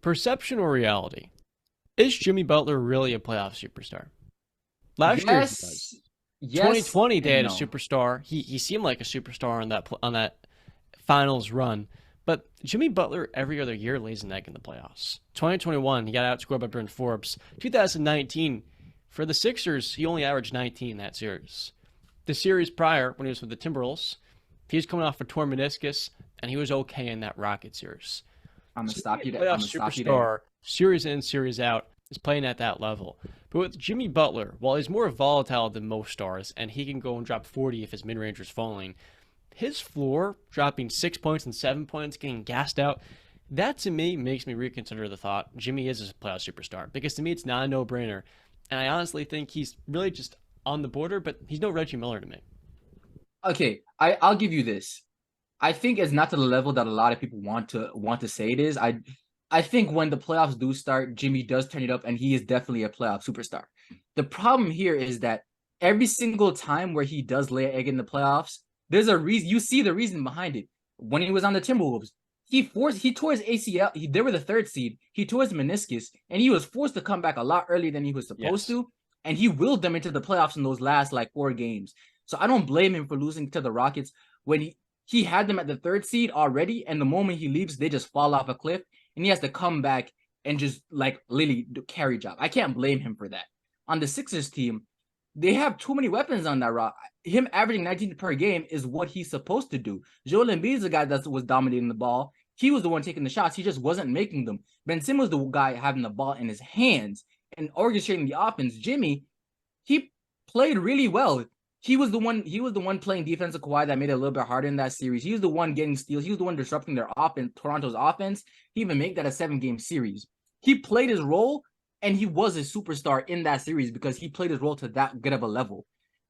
Perception or reality? Is Jimmy Butler really a playoff superstar? Last year he Yes, was. yes, 2020 they and had a no. superstar. He seemed like a superstar on that finals run. But Jimmy Butler every other year lays an egg in the playoffs. 2021 he got outscored by Bryn Forbes. 2019 for the Sixers he only averaged 19 in that series. The series prior when he was with the Timberwolves he was coming off a torn meniscus and he was okay in that Rocket series. I'm gonna So to be stop you a there. playoff I'm gonna stop you there. superstar, series in, series out, is playing at that level. But with Jimmy Butler, while he's more volatile than most stars, and he can go and drop 40 if his mid range is falling, his floor, dropping 6 points and 7 points, getting gassed out, that to me makes me reconsider the thought Jimmy is a playoff superstar. Because to me, it's not a no brainer. And I honestly think he's really just on the border, but he's no Reggie Miller to me. Okay, I'll give you this. I think it's not to the level that a lot of people want to say it is. I think when the playoffs do start, Jimmy does turn it up, and he is definitely a playoff superstar. The problem here is that every single time where he does lay an egg in the playoffs, there's a reason. You see the reason behind it. When he was on the Timberwolves, he tore his ACL. They were the third seed. He tore his meniscus, and he was forced to come back a lot earlier than he was supposed Yes. to. And he willed them into the playoffs in those last like 4 games. So I don't blame him for losing to the Rockets when he had them at the third seed already, and the moment he leaves, they just fall off a cliff, and he has to come back and just like literally do carry job. I can't blame him for that. On the Sixers team, they have too many weapons on that rock. Him averaging 19 per game is what he's supposed to do. Joel Embiid is the guy that was dominating the ball. He was the one taking the shots. He just wasn't making them. Ben Simmons was the guy having the ball in his hands and orchestrating the offense. Jimmy, he played really well. He was the one playing defensive Kawhi that made it a little bit harder in that series. He was the one getting steals. He was the one disrupting their offense, Toronto's offense. He even made that a 7-game series. He played his role, and he was a superstar in that series because he played his role to that good of a level.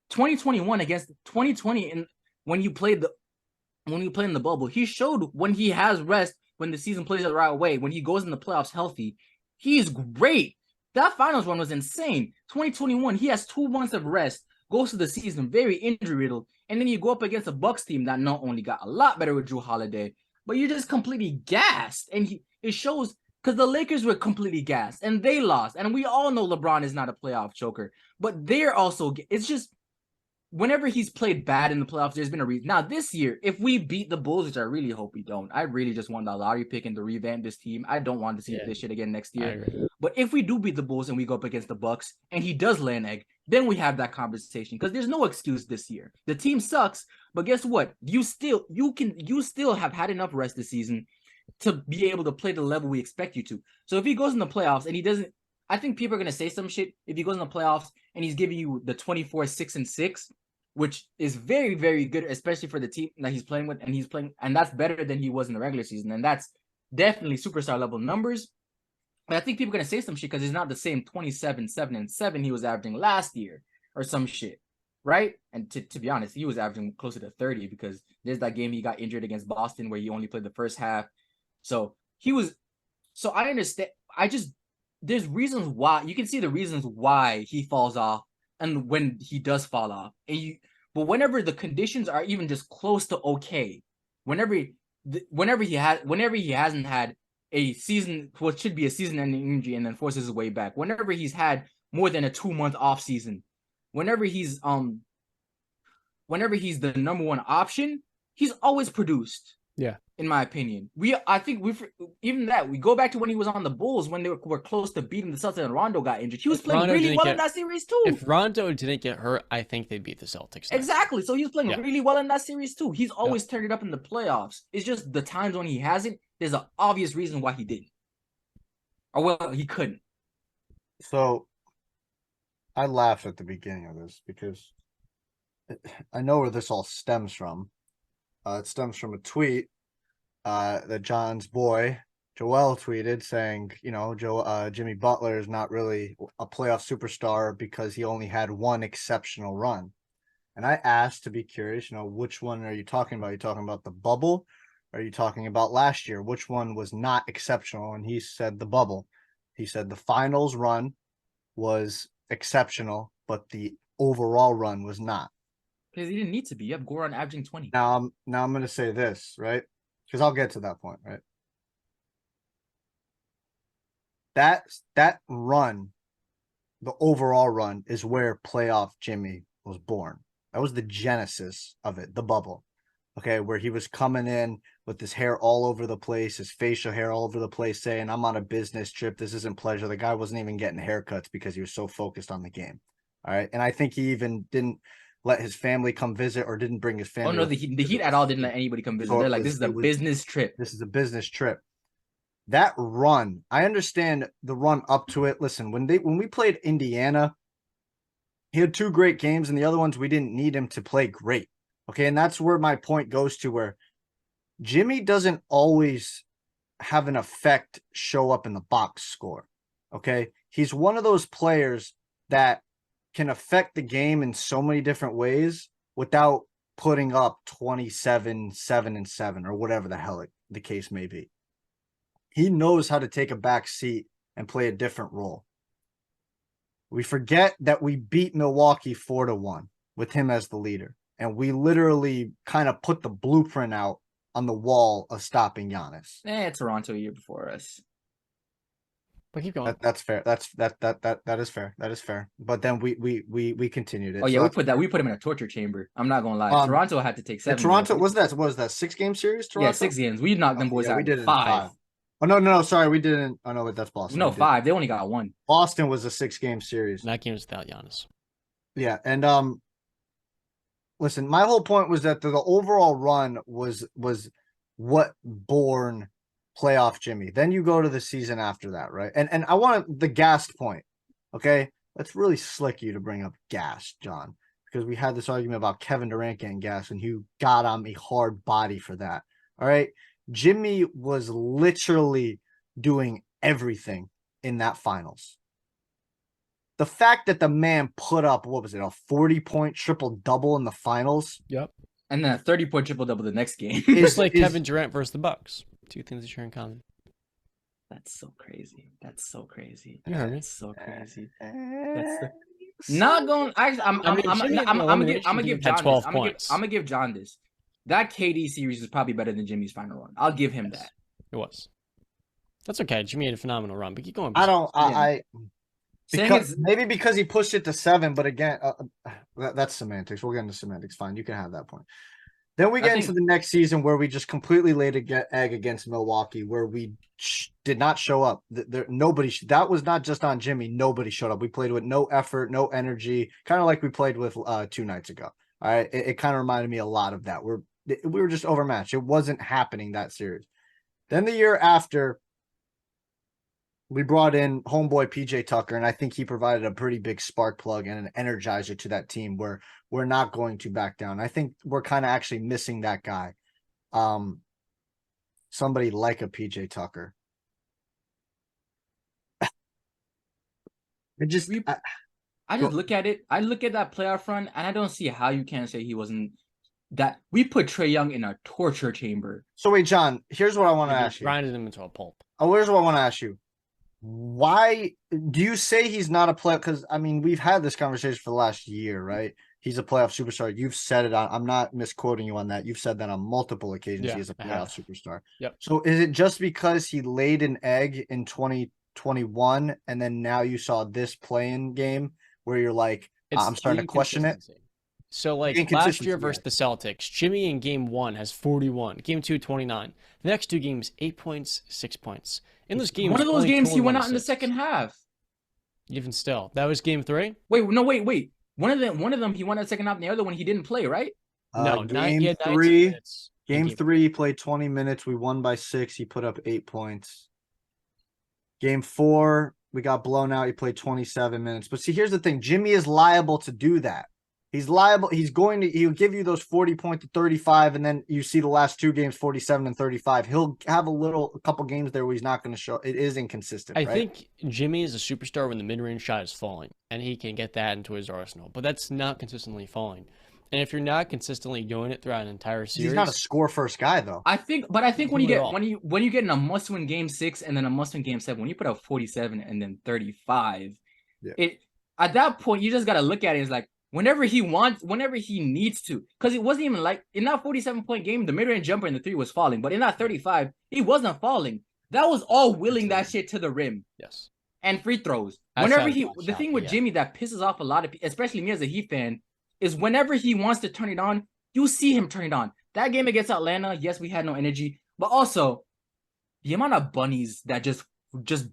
2021 against 2020, and when you played in the bubble, he showed when he has rest, when the season plays the right way, when he goes in the playoffs healthy, he's great. That finals run was insane. 2021, he has 2 months of rest, goes to the season very injury riddled, and then you go up against a Bucks team that not only got a lot better with Drew Holiday, but you're just completely gassed. And it shows because the Lakers were completely gassed and they lost. And we all know LeBron is not a playoff choker, but they're also, it's just whenever he's played bad in the playoffs, there's been a reason. Now, this year, if we beat the Bulls, which I really hope we don't, I really just want the lottery pick and to revamp this team. I don't want to see Yeah, this shit again next I year. agree. But if we do beat the Bulls and we go up against the Bucks and he does lay an egg, then we have that conversation because there's no excuse this year. The team sucks, but guess what? You still have had enough rest this season to be able to play the level we expect you to. So if he goes in the playoffs and he doesn't, I think people are gonna say some shit if he goes in the playoffs and he's giving you the 24-6-6, which is very, very good, especially for the team that he's playing with, and he's playing, and that's better than he was in the regular season, and that's definitely superstar level numbers. But I think people are gonna say some shit because he's not the same 27-7-7 he was averaging last year or some shit, right? And to be honest, he was averaging closer to 30 because there's that game he got injured against Boston where he only played the first half. So he was. So I understand. I just there's reasons why you can see the reasons why he falls off and when he does fall off. But whenever the conditions are even just close to okay, whenever whenever he hasn't had a season, what should be a season-ending injury, and then forces his way back. Whenever he's had more than a 2 month off season, whenever he's whenever he's the number one option, he's always produced Yeah. in my opinion. I think even that we go back to when he was on the Bulls when they were close to beating the Celtics and Rondo got injured. He was If playing Rondo really didn't well in get that series too. if Rondo didn't get hurt, I think they beat the Celtics next year. Exactly. So he was playing Yeah. really well in that series too. He's Yep. always turned it up in the playoffs. It's just the times when he hasn't. There's an obvious reason why he didn't, or well, he couldn't. So I laughed at the beginning of this because I know where this all stems from. It stems from a tweet that John's boy Joel tweeted saying, Jimmy Butler is not really a playoff superstar because he only had one exceptional run. And I asked to be curious, which one are you talking about? Are you talking about the bubble? Or are you talking about last year? Which one was not exceptional? And he said the bubble. He said the finals run was exceptional, but the overall run was not. Because he didn't need to be. You have Goran averaging 20. Now I'm going to say this, right? Because I'll get to that point, right? that run, the overall run, is where playoff Jimmy was born. That was the genesis of it, the bubble. Okay, where he was coming in with his hair all over the place, his facial hair all over the place, saying, I'm on a business trip. This isn't pleasure. The guy wasn't even getting haircuts because he was so focused on the game. All right. And I think he even didn't let his family come visit or didn't bring his family. Oh, no, the Heat at all didn't let anybody come visit. They're like, this is a business trip. This is a business trip. That run, I understand the run up to it. Listen, when we played Indiana, he had 2 great games, and the other ones we didn't need him to play great. Okay, and that's where my point goes to, where Jimmy doesn't always have an effect show up in the box score. Okay, he's one of those players that can affect the game in so many different ways without putting up 27, 7, and 7, or whatever the hell the case may be. He knows how to take a back seat and play a different role. We forget that we beat Milwaukee 4-1 with him as the leader. And we literally kind of put the blueprint out on the wall of stopping Giannis. Toronto a year before us. But keep going. That's fair. That is fair. That is fair. But then we continued it. Oh yeah, we put him in a torture chamber. I'm not gonna lie. Toronto had to take 7. Toronto was that 6-game series? Toronto? Yeah, 6 games. We knocked them boys out. We did it 5. Oh no, sorry, we didn't. Oh no, that's Boston. No, 5. They only got 1. Boston was a 6-game series. And that game was without Giannis. Yeah, and listen, my whole point was that the overall run was what born playoff Jimmy. Then you go to the season after that, right? And I want the gassed point. Okay, that's really slick you to bring up gas, John, because we had this argument about Kevin Durant getting gas, and you got on me hard body for that. All right, Jimmy was literally doing everything in that finals. The fact that the man put up, what was it, a 40-point triple-double in the finals? Yep. And then a 30-point triple-double the next game. It's like Kevin Durant versus the Bucks. 2 things that share in common. That's so crazy. That's so crazy. You heard me. That's so crazy. Not going. I'm gonna give John 12 this. points. I'm gonna give John this. That KD series is probably better than Jimmy's final run. I'll give him that. It was. That's okay. Jimmy had a phenomenal run, but keep going. Maybe because he pushed it to 7, but again, that's semantics. We'll get into semantics. Fine, you can have that point. Then we get into the next season where we just completely laid an egg against Milwaukee, where we did not show up. That was not just on Jimmy. Nobody showed up. We played with no effort, no energy, kind of like we played with 2 nights ago. All right, it kind of reminded me a lot of that. We were just overmatched. It wasn't happening that series. Then the year after, we brought in homeboy PJ Tucker, and I think he provided a pretty big spark plug and an energizer to that team where we're not going to back down. I think we're kind of actually missing that guy. Somebody like a PJ Tucker. I just look at it. I look at that playoff run, and I don't see how you can't say he wasn't. That we put Trae Young in a torture chamber. So wait, John, here's what I want to ask you. Grinded him into a pulp. Oh, here's what I want to ask you. Why do you say he's not a player? Because I mean, we've had this conversation for the last year, right? He's a playoff superstar. You've said it. I'm not misquoting you on that. You've said that on multiple occasions. Yeah, he's a playoff superstar. Yep. So is it just because he laid an egg in 2021, and then now you saw this play-in game where you're like, I'm starting to question it? So, like, last year versus the Celtics, Jimmy in game 1 has 41. Game 2, 29. The next 2 games, 8 points, 6 points. In those games, one of those games he went out in the second half. Even still, that was game 3. Wait. One of them he went out the second half, and the other one he didn't play, right? No, game 3. Game 3, he played 20 minutes. We won by 6. He put up 8 points. Game 4, we got blown out. He played 27 minutes. But see, here's the thing: Jimmy is liable to do that. He's liable. He'll give you those 40 point to 35, and then you see the last 2 games, 47 and 35. He'll have a couple games there where he's not going to show. It is inconsistent. I think Jimmy is a superstar when the mid-range shot is falling, and he can get that into his arsenal. But that's not consistently falling. And if you're not consistently doing it throughout an entire series, he's not a score first guy though. I think when you get in a must-win game 6 and then a must-win game 7, when you put up 47 and then 35, at that point you just got to look at it as like, whenever he needs to, because it wasn't even like in that 47-point game, the mid-range jumper in the 3 was falling, but in that 35, he wasn't falling. that was all willing that shit to the rim. Yes. And free throws. Outside Whenever of the thing with yeah. Jimmy that pisses off a lot of people, especially me as a Heat fan, is whenever he wants to turn it on, you see him turn it on. That game against Atlanta, yes, we had no energy, but also the amount of bunnies that just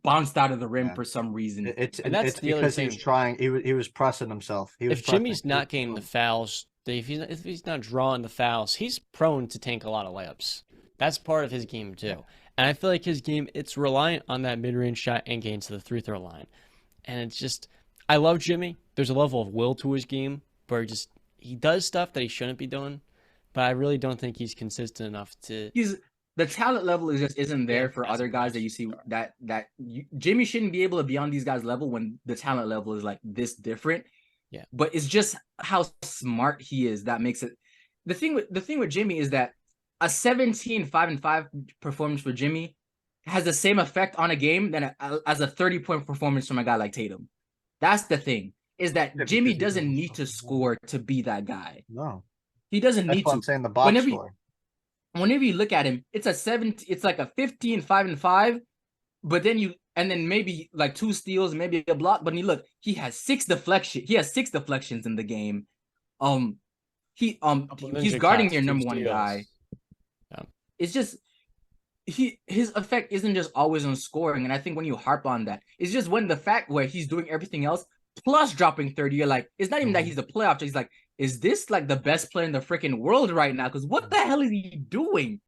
bounced out of the rim for some reason. It's the because he was trying. He was pressing himself. He was if Jimmy's not getting the fouls, if he's not drawing the fouls, he's prone to tank a lot of layups. That's part of his game too. And I feel like his game, it's reliant on that mid-range shot and getting to the free-throw line. And it's just, I love Jimmy. There's a level of will to his game where he does stuff that he shouldn't be doing, but I really don't think he's consistent enough to. The talent level isn't there for other guys that you see Jimmy shouldn't be able to be on these guys' level when the talent level is like this different. Yeah. But it's just how smart he is that makes it. The thing with Jimmy is that a 17-5-5 performance for Jimmy has the same effect on a game than as a 30-point performance from a guy like Tatum. That's the thing, is that Jimmy doesn't need to score to be that guy. No. He doesn't need to. I'm saying the box score. Whenever you look at him, it's like a 15-5-5, but then maybe like 2 steals, maybe a block. But he has 6 deflections. He has 6 deflections in the game. He's guarding your number 1 guy. Yeah. It's just his effect isn't just always on scoring, and I think when you harp on that, it's just when the fact where he's doing everything else plus dropping 30, you're like, it's not even that he's a playoff. He's like, is this like the best player in the freaking world right now? Because what the hell is he doing?